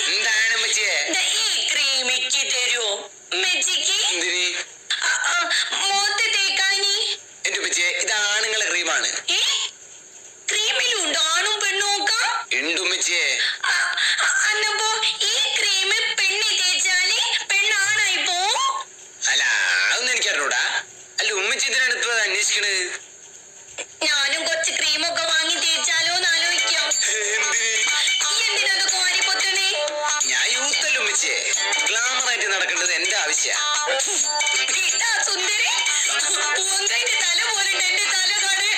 എന്താണ് മച്ചിയെ? ഈ ക്രീമിക്ക് തരുമോ മെച്ചിക്ക്? മോത്ത് തേക്കാനി. എന്റെ മച്ചിയെ, ഇത് ആണുങ്ങളെ ക്രീമാണ്. ക്രീമിലും ഉണ്ടോ ആണും പെണ്ണും നോക്കാം? ഉണ്ടു മച്ചിയെ. അന്നപ്പോ ഈ ക്രീം പെണ്ണി തേച്ചാല് പെണ്ണാണായി പോവും? അല്ല, അതൊന്നും എനിക്കറിഞ്ഞൂടാ. അല്ല, ഉമ്മച്ചി ഇതിനാണ് ഇപ്പൊ അന്വേഷിക്കണത്. ഞാനും കുറച്ച് ക്രീമൊക്കെ വാങ്ങി തേച്ചാലോ എന്ന് ആലോചിക്കാം. എന്തിനത് കോരി പൊത്തണേ? ഞാൻ യൂത്തല്ല ഉമ്മച്ചിയെ. ഗ്ലാമർ ആയിട്ട് നടക്കേണ്ടത് എന്റെ ആവശ്യ. സുന്ദരി തല പോലുണ്ട് എന്റെ തല കാണേ.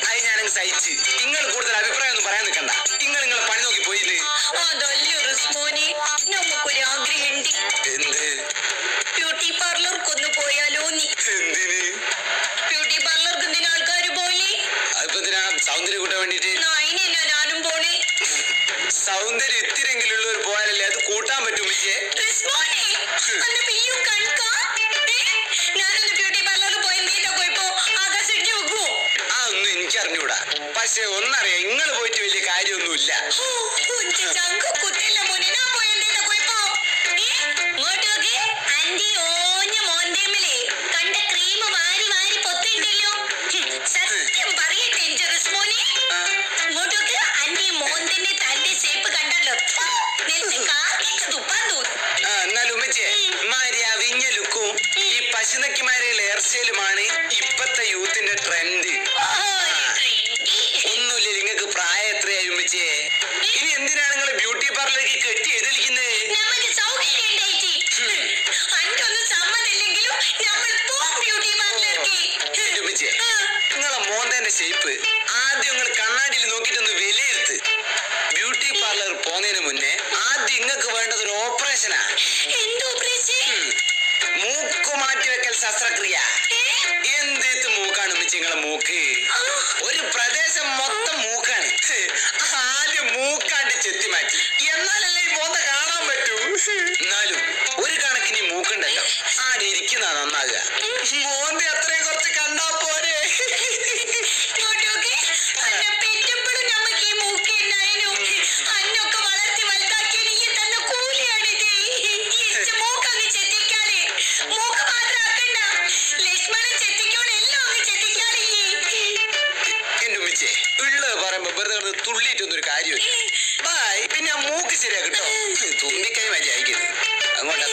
അത് ഞാനങ്ങ് സഹിച്ച്. നിങ്ങൾ കൂടുതൽ അഭിപ്രായം ഒന്നും പറയാൻ നിൽക്കണ്ട. നിങ്ങളെ പണി നോക്കി പോയില്ലേ? അതല്ല റിസ്മോനെ, നമുക്കൊരു ആഗ്രഹമുണ്ട്. എന്ത്? ബ്യൂട്ടി പാർലർക്കൊന്ന് പോയാലോ നീ? എന്തിന്? ബ്യൂട്ടി പാർലർക്ക് എന്തിനാ ആൾക്കാര് പോലെ? അതിപ്പോ എന്തിനാ? സൗന്ദര്യം കൂട്ടാൻ വേണ്ടിട്ട്. നായിനല്ല ഞാനും പോണേ. സൗന്ദര്യം ഇത്തിരെങ്കിലും ഒരു പോയാലല്ലേ അത് കൂട്ടാൻ പറ്റും ഉമ്മച്ചിയെ. ഞാനൊന്ന് ബ്യൂട്ടി പാർലറിൽ പോയി നീണ്ട പോയപ്പോ ആകാശം വെക്കുവോ? അതൊന്നും എനിക്ക് അറിഞ്ഞൂടാ. പക്ഷെ ഒന്നറിയാം, നിങ്ങൾ പോയിട്ട് വലിയ കാര്യമൊന്നുമില്ല. പശുനക്കിമാരെയുള്ള ഹെയർ സ്റ്റൈലുമാണ് ഇപ്പത്തെ യൂത്തിന്റെ ട്രെൻഡ്. ഒന്നുമില്ല, നിങ്ങൾക്ക് പ്രായം എത്രയായി ഉമ്മച്ചിയെ? ഇനി എന്തിനാണ് നിങ്ങൾ ബ്യൂട്ടി പാർലറിലേക്ക് കെട്ടി എഴുതിയിരിക്കുന്നത്? നിങ്ങളെ മോന്തേന്റെ ഷേപ്പ് ആദ്യം നിങ്ങൾ കണ്ണാടിയിൽ നോക്കിയിട്ടൊന്ന് വിലയിരുത്ത്. ബ്യൂട്ടി പാർലർ പോകുന്നതിന് മുന്നേ ആദ്യം നിങ്ങൾക്ക് വേണ്ടത് ഒരു ഓപ്പറേഷനാ. മൂക്ക് മാറ്റിവെക്കൽ ശസ്ത്രക്രിയ. എന്ത് മൂക്കാണ് നിങ്ങളെ മൂക്ക്? ഒരു പ്രദേശം മൊത്തം മൂക്കാണ്. ആദ്യം മൂക്കാണ്ട് ചെത്തി മാറ്റി, എന്നാലല്ലേ ഈ മോന്ത കാണാൻ പറ്റൂ. എന്നാലും ഒരു കണക്കിന് മൂക്കുണ്ടല്ലോ, ആടെ ഇരിക്കുന്ന നന്നാകുക. മോന്ത അത്രയും കുറച്ച് കണ്ടാ പോരെ? തുള്ളിയിട്ടൊന്നൊരു കാര്യമില്ല. ബായ്. പിന്നെ ആ മൂക്ക് ശരിയാ കേട്ടോ. തുമ്പിക്കൈ മതി അയക്കുന്നത്. അങ്ങോട്ടാ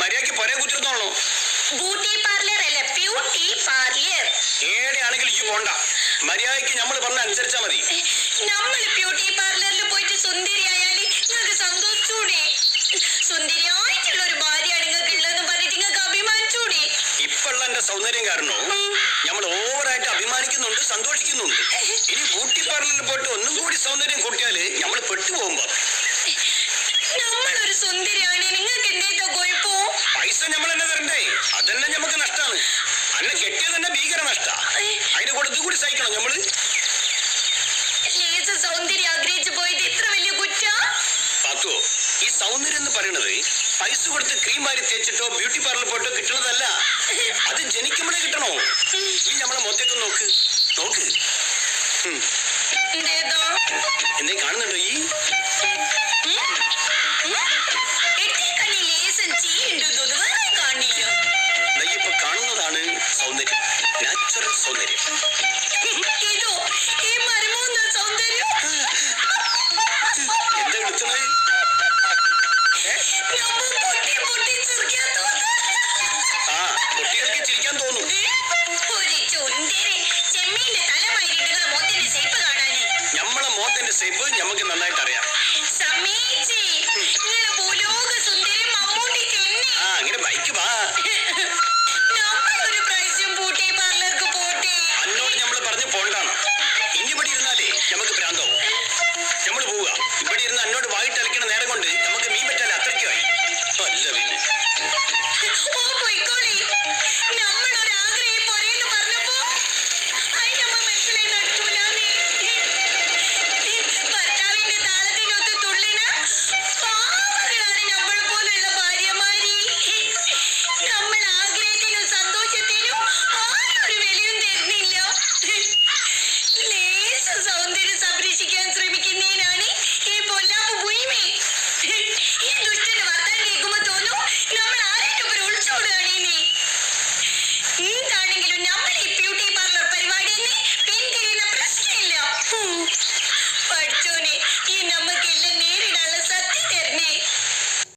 മര്യാദക്ക് പൊരേ കുത്തിരുന്നോളൂ. ബ്യൂട്ടി പാർലർ അല്ല, ബ്യൂട്ടി പാർലർ. ഏടെയാണെങ്കിലും എനിക്ക് പോണ്ട. മര്യാദക്ക് നമ്മൾ പറഞ്ഞ അനുസരിച്ചാ മതി. നമ്മൾ ബ്യൂട്ടി പാർലറിൽ പോയിട്ട് സുന്ദരിയായാല് നിങ്ങൾക്ക് സന്തോഷിച്ചൂടെ? സുന്ദരിയായിട്ടുള്ള ഒരു ഭാര്യയാണ് നിങ്ങൾക്ക് ഉള്ളതെന്ന് പറഞ്ഞിട്ട് നിങ്ങൾക്ക് അഭിമാനിച്ചൂടെ? ഇപ്പോഴുള്ള എന്റെ സൗന്ദര്യം കാരണം നമ്മൾ ഓവറായിട്ട് അഭിമാനിക്കുന്നുണ്ട്, സന്തോഷിക്കുന്നുണ്ട്. ഇനി ബ്യൂട്ടി പാർലറിൽ പോയിട്ട് ഒന്നും കൂടി സൗന്ദര്യം കൂട്ടിയാല് നമ്മൾ പെട്ടുപോകുമ്പോ നമ്മളൊരു സുന്ദരിയാണ്, നിങ്ങൾക്ക് എന്തേറ്റോ കുഴപ്പോ? പൈസ നമ്മൾ തന്നെ തരണ്ടേ? അതന്നെ നമുക്ക് നഷ്ടാണ്. അന്നെ കെട്ടിയത് തന്നെ ഭീകര നഷ്ട. അതിനെ കൊടുത്തു കൂടി സഹിക്കണം നമ്മള്. സൗന്ദര്യം ആഗ്രഹിച്ചു പോയിട്ട് ഇത്ര വലിയ കുറ്റ? പാത്തോ, ഈ സൗന്ദര്യം എന്ന് പറയുന്നത് പൈസ കൊടുത്ത് ക്രീം വാരി തേച്ചിട്ടോ ബ്യൂട്ടി പാർലർ പോയിട്ടോ കിട്ടുന്നതല്ല. അത് ജനിക്കുമ്പോഴേ കിട്ടണോ? ഈ നമ്മളെ മുഖത്തേക്ക് നോക്ക് നോക്ക്. എന്തേ കാണുന്നുണ്ടോ? ഈ ഇപ്പൊ കാണുന്നതാണ് സൗന്ദര്യം, നാച്ചുറൽ സൗന്ദര്യം. എന്താ എടുത്തത്?